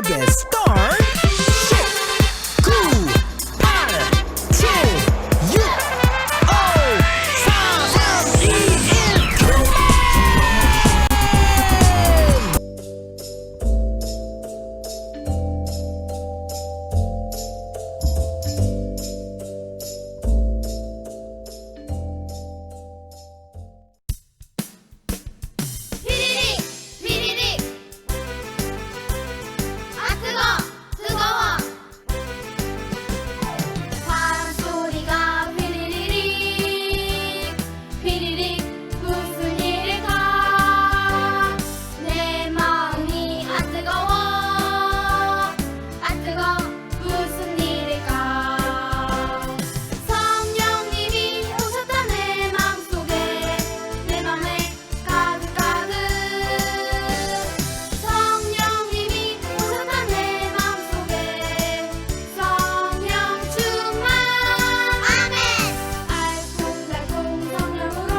시작해 start 10 9 8 7 6 5 4 3 2 1 피리릭 피리릭 아 뜨거워 바람 소리가 휘리릭 휘리릭 무슨 일일까 내 마음이 아 뜨거워 무슨 일일까 성령님이 오셨다 내 맘속에 내 맘에 가득 성령님이 오셨다 내 맘속에 성령 충만 아멘 알콩달콩 성령으로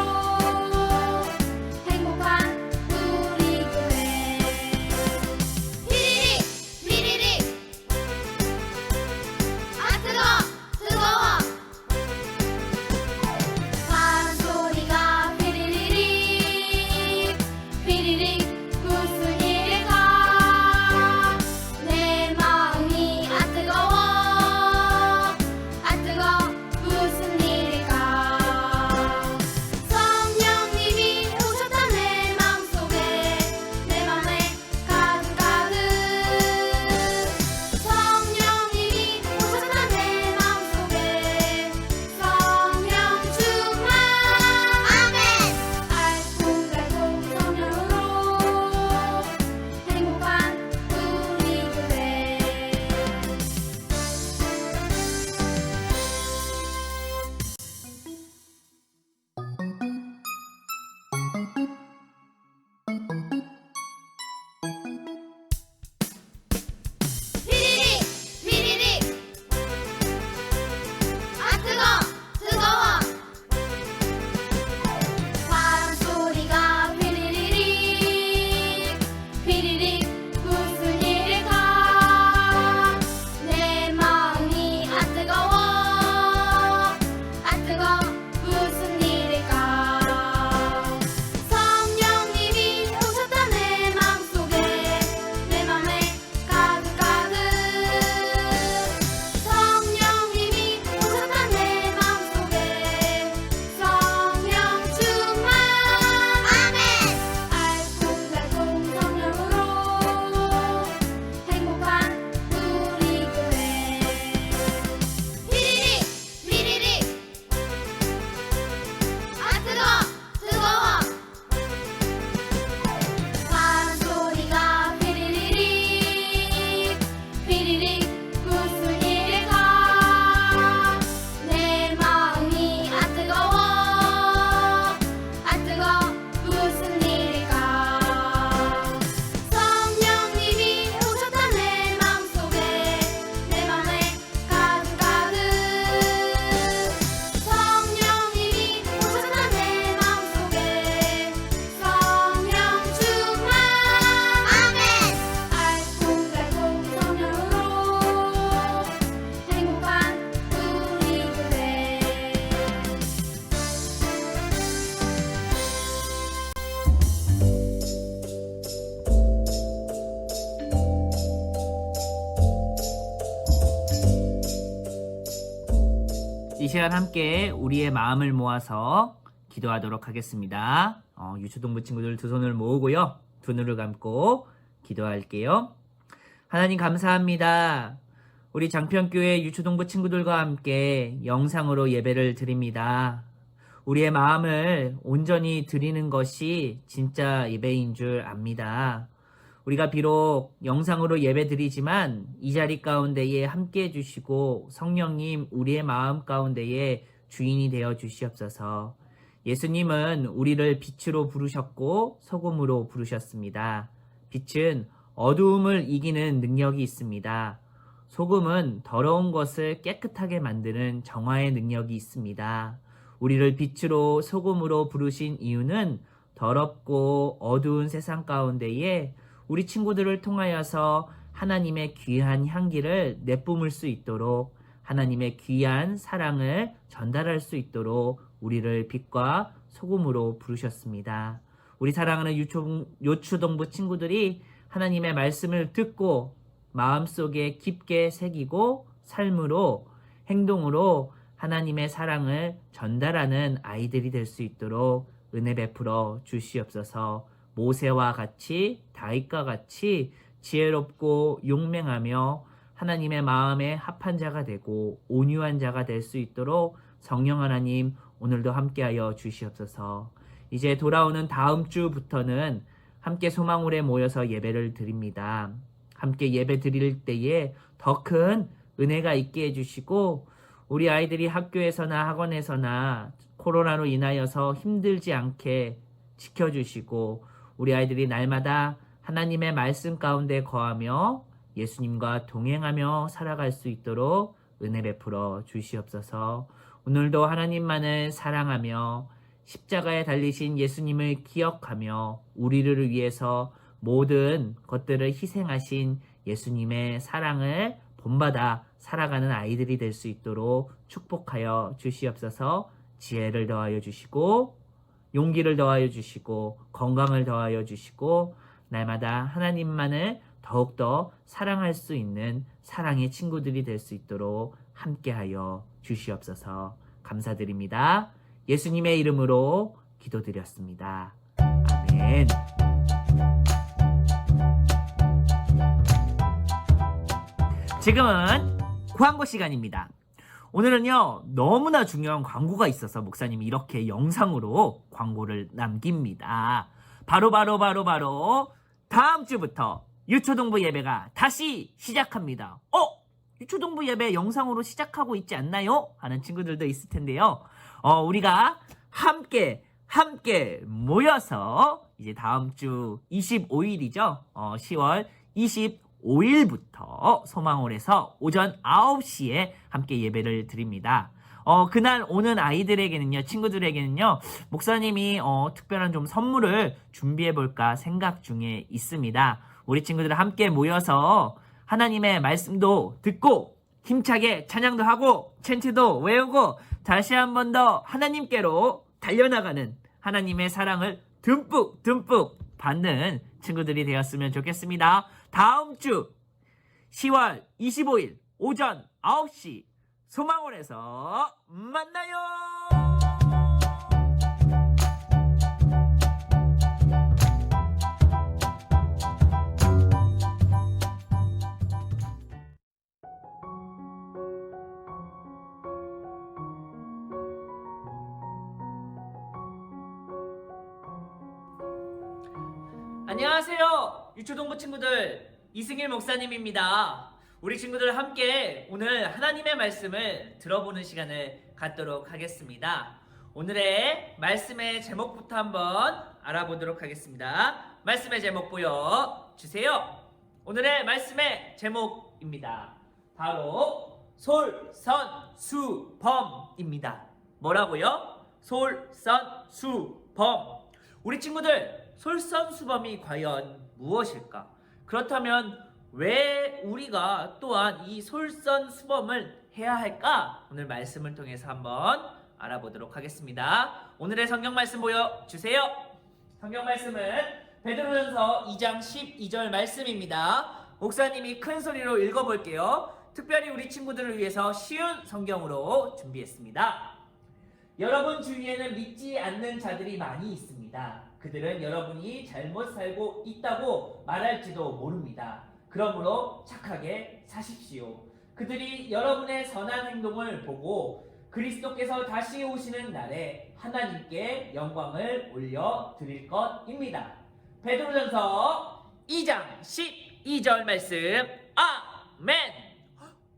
행복한 우리 교회 피리릭 아 뜨거워 바람 소리가 휘리릭 휘리릭 무슨 일일까 내 마음이 아 뜨거워 무슨 일일까 성령님이 오셨다 내 맘속에 내 맘에 가득 성령님이 오셨다 내 맘속에 성령 충만 아멘 알콩달콩 성령으로 행복한 우리 교회 피리릭 아 뜨거워 바람 소리가 휘리릭 휘리릭 무슨 일일까 내 마음이 아 뜨거워 무슨 일일까 성령님이 오셨다 내 맘속에 내 맘에 가득 성령님이 오셨다 내 맘속에 성령 충만 아멘 알콩달콩 성령으로 행복한 우리 교회 피리릭 아 뜨거워 바람 소리가 휘리릭 휘리릭 무슨 일일까 내 마음이 아 뜨거워 무슨 일일까 성령님이 오셨다 내 맘속에 내 맘에 가득 성령님이 오셨다 내 맘속에 성령 충만 아멘 알콩달콩 성령으로 행복한 우리 교회 이 시간 함께 우리의 마음을 모아서 기도하도록 하겠습니다. 유초동부 친구들 두 손을 모으고요. 두 눈을 감고 기도할게요. 하나님 감사합니다. 우리 장평교회 유초동부 친구들과 함께 영상으로 예배를 드립니다. 우리의 마음을 온전히 드리는 것이 진짜 예배인 줄 압니다. 우리가 비록 영상으로 예배드리지만 이 자리 가운데에 함께 해주시고 성령님 우리의 마음 가운데에 주인이 되어 주시옵소서. 예수님은 우리를 빛으로 부르셨고 소금으로 부르셨습니다. 빛은 어두움을 이기는 능력이 있습니다. 소금은 더러운 것을 깨끗하게 만드는 정화의 능력이 있습니다. 우리를 빛으로 소금으로 부르신 이유는 더럽고 어두운 세상 가운데에 우리 친구들을 통하여서 하나님의 귀한 향기를 내뿜을 수 있도록 하나님의 귀한 사랑을 전달할 수 있도록 우리를 빛과 소금으로 부르셨습니다. 우리 사랑하는 요초동부 친구들이 하나님의 말씀을 듣고 마음속에 깊게 새기고 삶으로 행동으로 하나님의 사랑을 전달하는 아이들이 될 수 있도록 은혜 베풀어 주시옵소서. 모세와 같이 다윗과 같이 지혜롭고 용맹하며 하나님의 마음에 합한 자가 되고 온유한 자가 될 수 있도록 성령 하나님 오늘도 함께하여 주시옵소서. 이제 돌아오는 다음 주부터는 함께 소망홀에 모여서 예배를 드립니다. 함께 예배 드릴 때에 더 큰 은혜가 있게 해주시고 우리 아이들이 학교에서나 학원에서나 코로나로 인하여서 힘들지 않게 지켜주시고 우리 아이들이 날마다 하나님의 말씀 가운데 거하며 예수님과 동행하며 살아갈 수 있도록 은혜 베풀어 주시옵소서. 오늘도 하나님만을 사랑하며 십자가에 달리신 예수님을 기억하며 우리를 위해서 모든 것들을 희생하신 예수님의 사랑을 본받아 살아가는 아이들이 될 수 있도록 축복하여 주시옵소서. 지혜를 더하여 주시고 용기를 더하여 주시고 건강을 더하여 주시고 날마다 하나님만을 더욱더 사랑할 수 있는 사랑의 친구들이 될 수 있도록 함께하여 주시옵소서. 감사드립니다. 예수님의 이름으로 기도드렸습니다. 아멘. 지금은 광고 시간입니다. 오늘은요, 너무나 중요한 광고가 있어서 목사님이 이렇게 영상으로 광고를 남깁니다. 바로 다음 주부터 유초동부 예배가 다시 시작합니다. 유초동부 예배 영상으로 시작하고 있지 않나요? 하는 친구들도 있을 텐데요. 우리가 함께 모여서 이제 다음 주 25일이죠. 10월 25일부터 소망홀에서 오전 9시에 함께 예배를 드립니다. 그날 오는 아이들에게는요, 친구들에게는요, 목사님이 특별한 좀 선물을 준비해볼까 생각 중에 있습니다. 우리 친구들 함께 모여서 하나님의 말씀도 듣고 힘차게 찬양도 하고 챈트도 외우고 다시 한 번 더 하나님께로 달려나가는 하나님의 사랑을 듬뿍 받는 친구들이 되었으면 좋겠습니다. 다음 주 10월 25일 오전 9시 소망홀에서 만나요. 안녕하세요. 유초동부 친구들, 이승일 목사님입니다. 우리 친구들 함께 오늘 하나님의 말씀을 들어보는 시간을 갖도록 하겠습니다. 오늘의 말씀의 제목부터 한번 알아보도록 하겠습니다. 말씀의 제목 보여주세요. 오늘의 말씀의 제목입니다. 바로 솔선수범입니다. 뭐라고요? 솔선수범. 우리 친구들, 솔선수범이 과연 무엇일까? 그렇다면 왜 우리가 또한 이 솔선수범을 해야 할까? 오늘 말씀을 통해서 한번 알아보도록 하겠습니다. 오늘의 성경 말씀 보여주세요. 성경 말씀은 베드로전서 2장 12절 말씀입니다. 목사님이 큰 소리로 읽어볼게요. 특별히 우리 친구들을 위해서 쉬운 성경으로 준비했습니다. 여러분 주위에는 믿지 않는 자들이 많이 있습니다. 그들은 여러분이 잘못 살고 있다고 말할지도 모릅니다. 그러므로 착하게 사십시오. 그들이 여러분의 선한 행동을 보고 그리스도께서 다시 오시는 날에 하나님께 영광을 올려드릴 것입니다. 베드로전서 2장 12절 말씀. 아멘.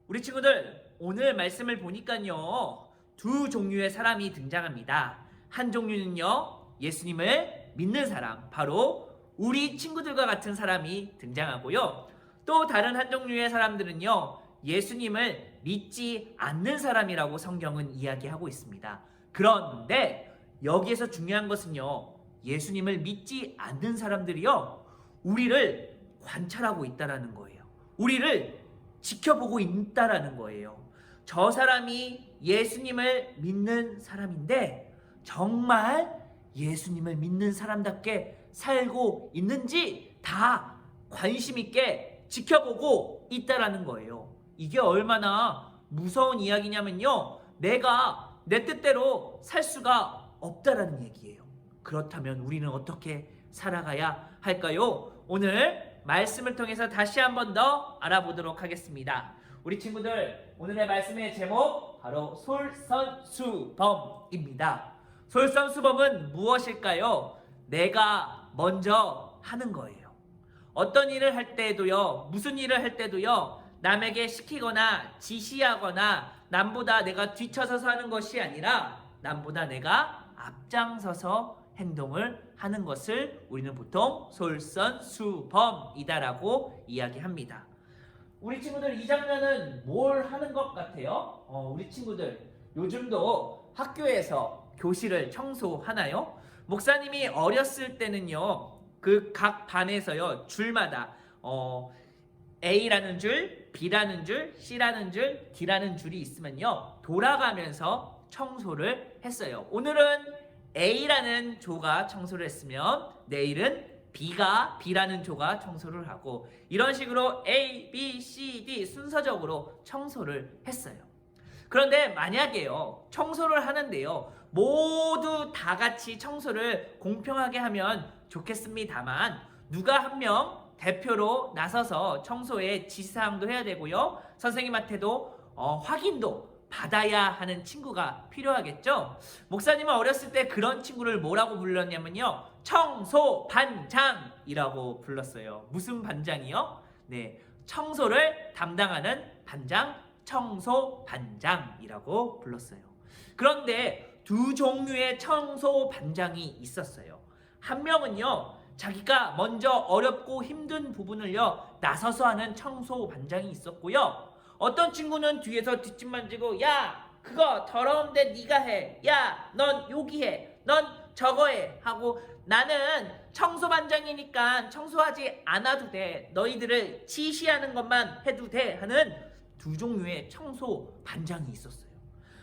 우리 친구들, 오늘 말씀을 보니까요, 두 종류의 사람이 등장합니다. 한 종류는요, 예수님을 믿는 사람, 바로 우리 친구들과 같은 사람이 등장하고요. 또 다른 한 종류의 사람들은요, 예수님을 믿지 않는 사람이라고 성경은 이야기하고 있습니다. 그런데 여기에서 중요한 것은요, 예수님을 믿지 않는 사람들이요, 우리를 관찰하고 있다는 거예요. 우리를 지켜보고 있다라는 거예요. 저 사람이 예수님을 믿는 사람인데 정말 예수님을 믿는 사람답게 살고 있는지 다 관심 있게 지켜보고 있다라는 거예요. 이게 얼마나 무서운 이야기냐면요. 내가 내 뜻대로 살 수가 없다라는 얘기예요. 그렇다면 우리는 어떻게 살아가야 할까요? 오늘 말씀을 통해서 다시 한 번 더 알아보도록 하겠습니다. 우리 친구들, 오늘의 말씀의 제목 바로 솔선수범입니다. 솔선수범은 무엇일까요? 내가 먼저 하는 거예요. 어떤 일을 할 때도요, 무슨 일을 할 때도요, 남에게 시키거나 지시하거나 남보다 내가 뒤쳐서서 하는 것이 아니라 남보다 내가 앞장서서 행동을 하는 것을 우리는 보통 솔선수범이다라고 이야기합니다. 우리 친구들 이 장면은 뭘 하는 것 같아요? 우리 친구들 요즘도 학교에서 교실을 청소하나요? 목사님이 어렸을 때는요, 그 각 반에서요, 줄마다 A라는 줄, B라는 줄, C라는 줄, D라는 줄이 있으면요, 돌아가면서 청소를 했어요. 오늘은 A라는 조가 청소를 했으면 내일은 B라는 조가 청소를 하고 이런 식으로 A, B, C, D 순서적으로 청소를 했어요. 그런데 만약에요, 청소를 하는데요, 모두 다 같이 청소를 공평하게 하면 좋겠습니다만 누가 한 명 대표로 나서서 청소에 지시사항도 해야 되고요, 선생님한테도 확인도 받아야 하는 친구가 필요하겠죠. 목사님은 어렸을 때 그런 친구를 뭐라고 불렀냐면요, 청소 반장이라고 불렀어요. 무슨 반장이요? 네, 청소를 담당하는 반장, 청소 반장이라고 불렀어요. 그런데 두 종류의 청소 반장이 있었어요. 한 명은요, 자기가 먼저 어렵고 힘든 부분을요 나서서 하는 청소 반장이 있었고요, 어떤 친구는 뒤에서 뒷짐 만지고 야 그거 더러운데 네가 해, 야 넌 여기 해, 넌 저거 해 하고 나는 청소 반장이니까 청소하지 않아도 돼, 너희들을 지시하는 것만 해도 돼 하는 두 종류의 청소 반장이 있었어요.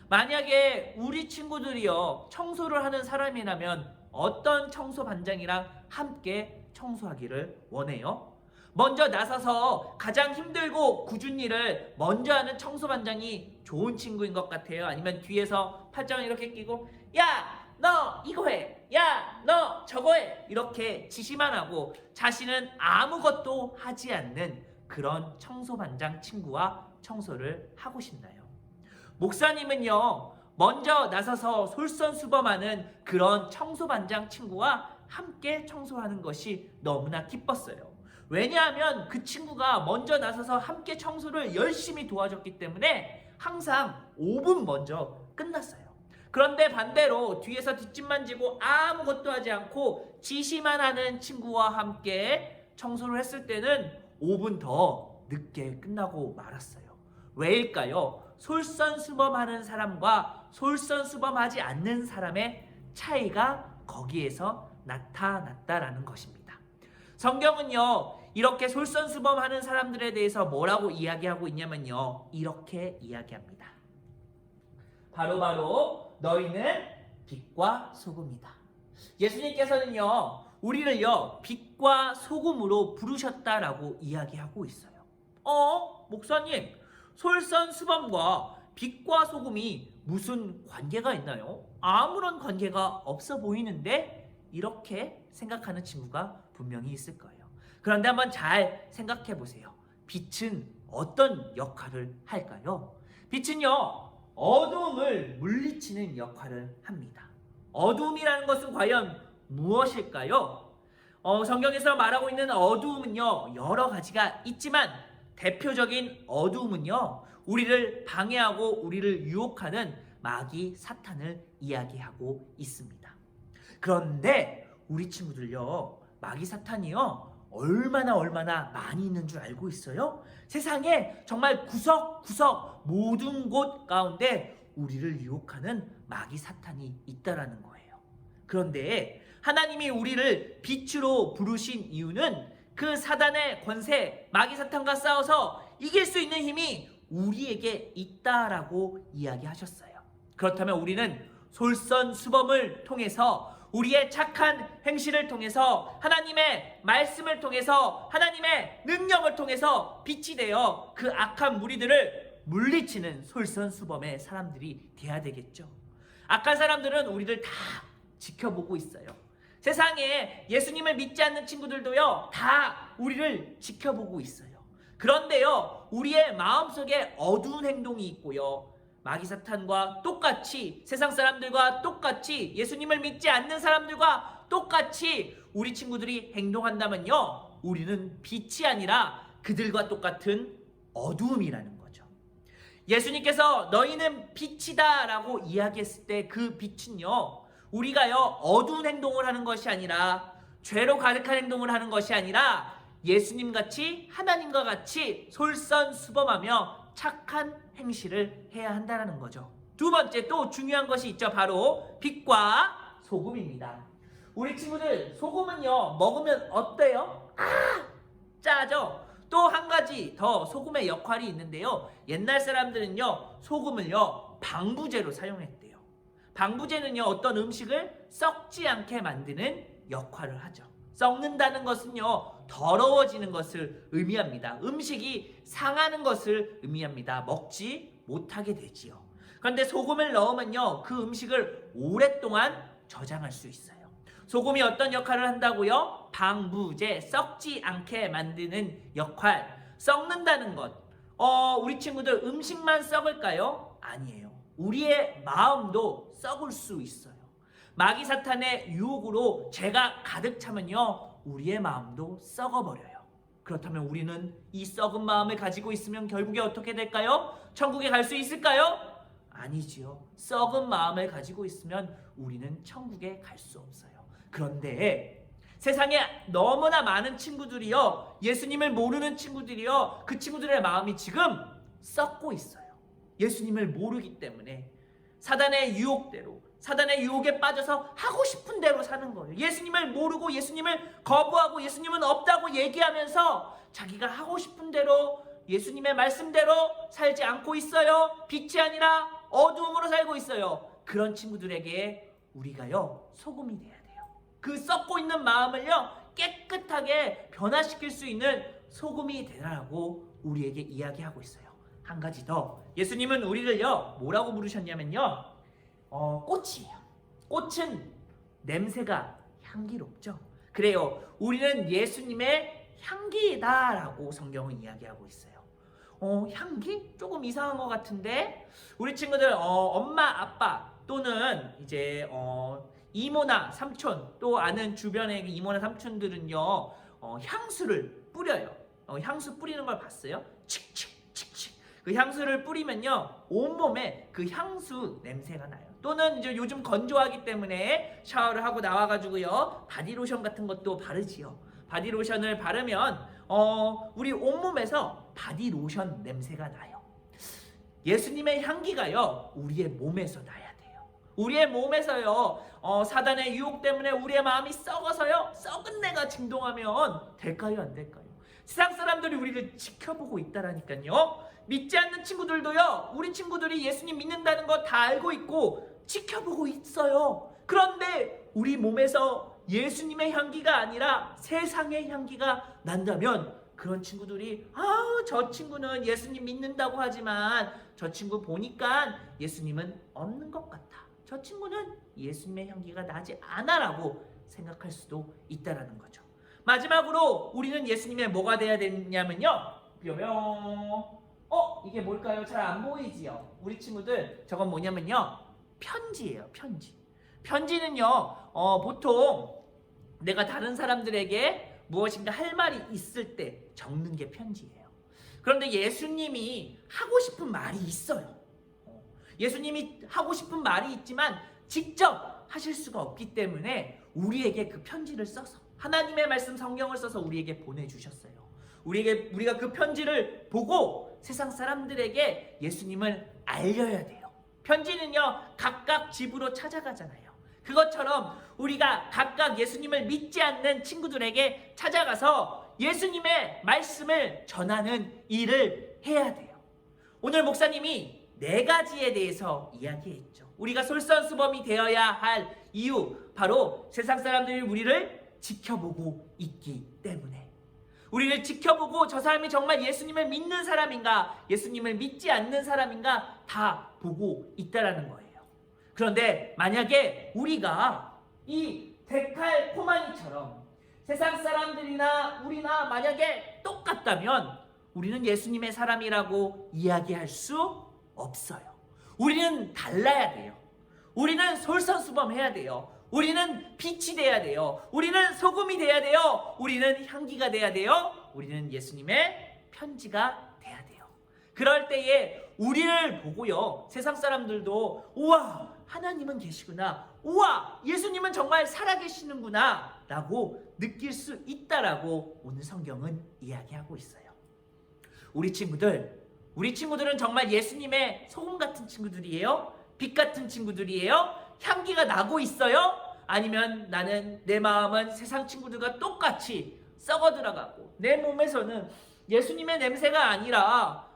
만약에 우리 친구들이요 청소를 하는 사람이라면 어떤 청소 반장이랑 함께 청소하기를 원해요? 먼저 나서서 가장 힘들고 굳은 일을 먼저 하는 청소 반장이 좋은 친구인 것 같아요? 아니면 뒤에서 팔짱을 이렇게 끼고 야 너 이거 해, 야 너 저거 해 이렇게 지시만 하고 자신은 아무것도 하지 않는 그런 청소 반장 친구와 청소를 하고 싶나요? 목사님은요 먼저 나서서 솔선수범하는 그런 청소반장 친구와 함께 청소하는 것이 너무나 기뻤어요. 왜냐하면 그 친구가 먼저 나서서 함께 청소를 열심히 도와줬기 때문에 항상 5분 먼저 끝났어요. 그런데 반대로 뒤에서 뒷짐 만지고 아무것도 하지 않고 지시만 하는 친구와 함께 청소를 했을 때는 5분 더 늦게 끝나고 말았어요. 왜일까요? 솔선수범하는 사람과 솔선수범하지 않는 사람의 차이가 거기에서 나타났다라는 것입니다. 성경은요 이렇게 솔선수범하는 사람들에 대해서 뭐라고 이야기하고 있냐면요, 이렇게 이야기합니다. 바로 너희는 빛과 소금이다. 예수님께서는요 우리를요 빛과 소금으로 부르셨다라고 이야기하고 있어요. 목사님, 솔선수범과 빛과 소금이 무슨 관계가 있나요? 아무런 관계가 없어 보이는데 이렇게 생각하는 친구가 분명히 있을 거예요. 그런데 한번 잘 생각해 보세요. 빛은 어떤 역할을 할까요? 빛은요 어두움을 물리치는 역할을 합니다. 어두움이라는 것은 과연 무엇일까요? 성경에서 말하고 있는 어두움은요 여러 가지가 있지만 대표적인 어두움은요 우리를 방해하고 우리를 유혹하는 마귀 사탄을 이야기하고 있습니다. 그런데 우리 친구들요 마귀 사탄이요 얼마나 많이 있는 줄 알고 있어요? 세상에 정말 구석구석 모든 곳 가운데 우리를 유혹하는 마귀 사탄이 있다라는 거예요. 그런데 하나님이 우리를 빛으로 부르신 이유는 그 사단의 권세, 마귀 사탄과 싸워서 이길 수 있는 힘이 우리에게 있다라고 이야기하셨어요. 그렇다면 우리는 솔선수범을 통해서 우리의 착한 행실을 통해서 하나님의 말씀을 통해서 하나님의 능력을 통해서 빛이 되어 그 악한 무리들을 물리치는 솔선수범의 사람들이 돼야 되겠죠. 악한 사람들은 우리를 다 지켜보고 있어요. 세상에 예수님을 믿지 않는 친구들도요, 다 우리를 지켜보고 있어요. 그런데요, 우리의 마음속에 어두운 행동이 있고요, 마귀 사탄과 똑같이, 세상 사람들과 똑같이, 예수님을 믿지 않는 사람들과 똑같이 우리 친구들이 행동한다면요, 우리는 빛이 아니라 그들과 똑같은 어두움이라는 거죠. 예수님께서 너희는 빛이다 라고 이야기했을 때 그 빛은요, 우리가요 어두운 행동을 하는 것이 아니라, 죄로 가득한 행동을 하는 것이 아니라 예수님같이, 하나님과 같이 솔선수범하며 착한 행실을 해야 한다는 거죠. 두 번째 또 중요한 것이 있죠. 바로 빛과 소금입니다. 우리 친구들, 소금은요 먹으면 어때요? 짜죠? 또 한 가지 더 소금의 역할이 있는데요, 옛날 사람들은요 소금을요 방부제로 사용했대요. 방부제는요 어떤 음식을 썩지 않게 만드는 역할을 하죠. 썩는다는 것은요 더러워지는 것을 의미합니다. 음식이 상하는 것을 의미합니다. 먹지 못하게 되지요. 그런데 소금을 넣으면요 그 음식을 오랫동안 저장할 수 있어요. 소금이 어떤 역할을 한다고요? 방부제, 썩지 않게 만드는 역할. 썩는다는 것, 우리 친구들 음식만 썩을까요? 아니에요. 우리의 마음도 썩을 수 있어요. 마귀 사탄의 유혹으로 죄가 가득 차면요 우리의 마음도 썩어버려요. 그렇다면 우리는 이 썩은 마음을 가지고 있으면 결국에 어떻게 될까요? 천국에 갈 수 있을까요? 아니지요. 썩은 마음을 가지고 있으면 우리는 천국에 갈 수 없어요. 그런데 세상에 너무나 많은 친구들이요, 예수님을 모르는 친구들이요, 그 친구들의 마음이 지금 썩고 있어요. 예수님을 모르기 때문에 사단의 유혹대로, 사단의 유혹에 빠져서 하고 싶은 대로 사는 거예요. 예수님을 모르고 예수님을 거부하고 예수님은 없다고 얘기하면서 자기가 하고 싶은 대로 예수님의 말씀대로 살지 않고 있어요. 빛이 아니라 어두움으로 살고 있어요. 그런 친구들에게 우리가요 소금이 돼야 돼요. 그 썩고 있는 마음을요 깨끗하게 변화시킬 수 있는 소금이 되라고 우리에게 이야기하고 있어요. 한 가지 더, 예수님은 우리를요 뭐라고 부르셨냐면요 꽃이에요. 꽃은 냄새가 향기롭죠. 그래요, 우리는 예수님의 향기다라고 성경은 이야기하고 있어요. 향기? 조금 이상한 것 같은데, 우리 친구들 엄마 아빠 또는 이제 이모나 삼촌, 또 아는 주변의 이모나 삼촌들은요 향수를 뿌려요. 향수 뿌리는 걸 봤어요? 칙칙칙칙. 그 향수를 뿌리면요 온몸에 그 향수 냄새가 나요. 또는 이제 요즘 건조하기 때문에 샤워를 하고 나와가지고요 바디로션 같은 것도 바르지요. 바디로션을 바르면 우리 온몸에서 바디로션 냄새가 나요. 예수님의 향기가요 우리의 몸에서 나야 돼요. 우리의 몸에서요 사단의 유혹 때문에 우리의 마음이 썩어서요 썩은 내가 진동하면 될까요, 안 될까요? 세상 사람들이 우리를 지켜보고 있다라니까요. 믿지 않는 친구들도요 우리 친구들이 예수님 믿는다는 거 다 알고 있고 지켜보고 있어요. 그런데 우리 몸에서 예수님의 향기가 아니라 세상의 향기가 난다면 그런 친구들이 저 친구는 예수님 믿는다고 하지만 저 친구 보니까 예수님은 없는 것 같아, 저 친구는 예수님의 향기가 나지 않아 라고 생각할 수도 있다라는 거죠. 마지막으로 우리는 예수님의 뭐가 돼야 되냐면요, 뾰병. 이게 뭘까요? 잘 안 보이지요? 우리 친구들, 저건 뭐냐면요 편지예요. 편지. 편지는요 보통 내가 다른 사람들에게 무엇인가 할 말이 있을 때 적는 게 편지예요. 그런데 예수님이 하고 싶은 말이 있어요. 예수님이 하고 싶은 말이 있지만 직접 하실 수가 없기 때문에 우리에게 그 편지를 써서, 하나님의 말씀 성경을 써서 우리에게 보내주셨어요. 우리가 그 편지를 보고 세상 사람들에게 예수님을 알려야 돼요. 편지는요 각각 집으로 찾아가잖아요. 그것처럼 우리가 각각 예수님을 믿지 않는 친구들에게 찾아가서 예수님의 말씀을 전하는 일을 해야 돼요. 오늘 목사님이 4가지에 대해서 이야기했죠. 우리가 솔선수범이 되어야 할 이유, 바로 세상 사람들이 우리를 지켜보고 있기 때문에. 우리를 지켜보고 저 사람이 정말 예수님을 믿는 사람인가, 예수님을 믿지 않는 사람인가 다 보고 있다라는 거예요. 그런데 만약에 우리가 이 데칼코마니처럼 세상 사람들이나 우리나 만약에 똑같다면 우리는 예수님의 사람이라고 이야기할 수 없어요. 우리는 달라야 돼요. 우리는 솔선수범해야 돼요. 우리는 빛이 돼야 돼요. 우리는 소금이 돼야 돼요. 우리는 향기가 돼야 돼요. 우리는 예수님의 편지가 돼야 돼요. 그럴 때에 우리를 보고요, 세상 사람들도 우와, 하나님은 계시구나, 우와, 예수님은 정말 살아계시는구나 라고 느낄 수 있다라고 오늘 성경은 이야기하고 있어요. 우리 친구들은 정말 예수님의 소금 같은 친구들이에요? 빛 같은 친구들이에요? 향기가 나고 있어요? 아니면 나는, 내 마음은 세상 친구들과 똑같이 썩어 들어가고 내 몸에서는 예수님의 냄새가 아니라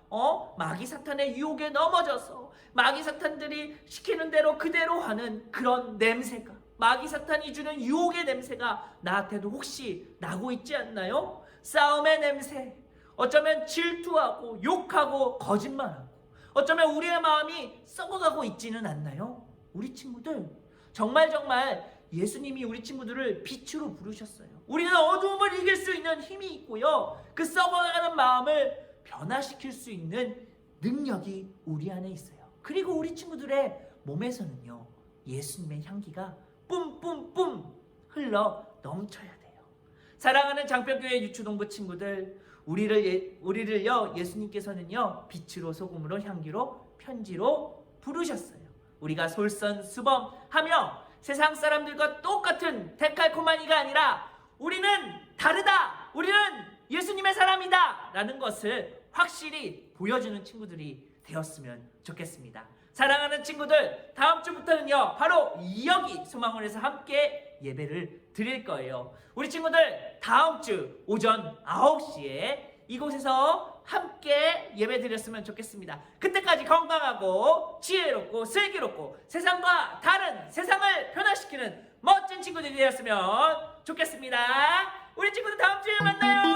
마귀 사탄의 유혹에 넘어져서 마귀 사탄들이 시키는 대로 그대로 하는 그런 냄새가, 마귀 사탄이 주는 유혹의 냄새가 나한테도 혹시 나고 있지 않나요? 싸움의 냄새, 어쩌면 질투하고 욕하고 거짓말하고, 어쩌면 우리의 마음이 썩어가고 있지는 않나요? 우리 친구들 정말 예수님이 우리 친구들을 빛으로 부르셨어요. 우리는 어두움을 이길 수 있는 힘이 있고요, 그 썩어가는 마음을 변화시킬 수 있는 능력이 우리 안에 있어요. 그리고 우리 친구들의 몸에서는요, 예수님의 향기가 뿜뿜뿜 흘러 넘쳐야 돼요. 사랑하는 장평교회 유초동부 친구들, 우리를요, 예수님께서는요, 빛으로 소금으로 향기로 편지로 부르셨어요. 우리가 솔선수범하며 세상 사람들과 똑같은 데칼코마니가 아니라 우리는 다르다, 우리는 예수님의 사람이다 라는 것을 확실히 보여주는 친구들이 되었으면 좋겠습니다. 사랑하는 친구들, 다음 주부터는요, 바로 여기 소망원에서 함께 예배를 드릴 거예요. 우리 친구들 다음 주 오전 9시에 이곳에서 함께 예배 드렸으면 좋겠습니다. 그때까지 건강하고 지혜롭고 슬기롭고 세상과 다른, 세상을 변화시키는 멋진 친구들이 되었으면 좋겠습니다. 우리 친구들 다음 주에 만나요.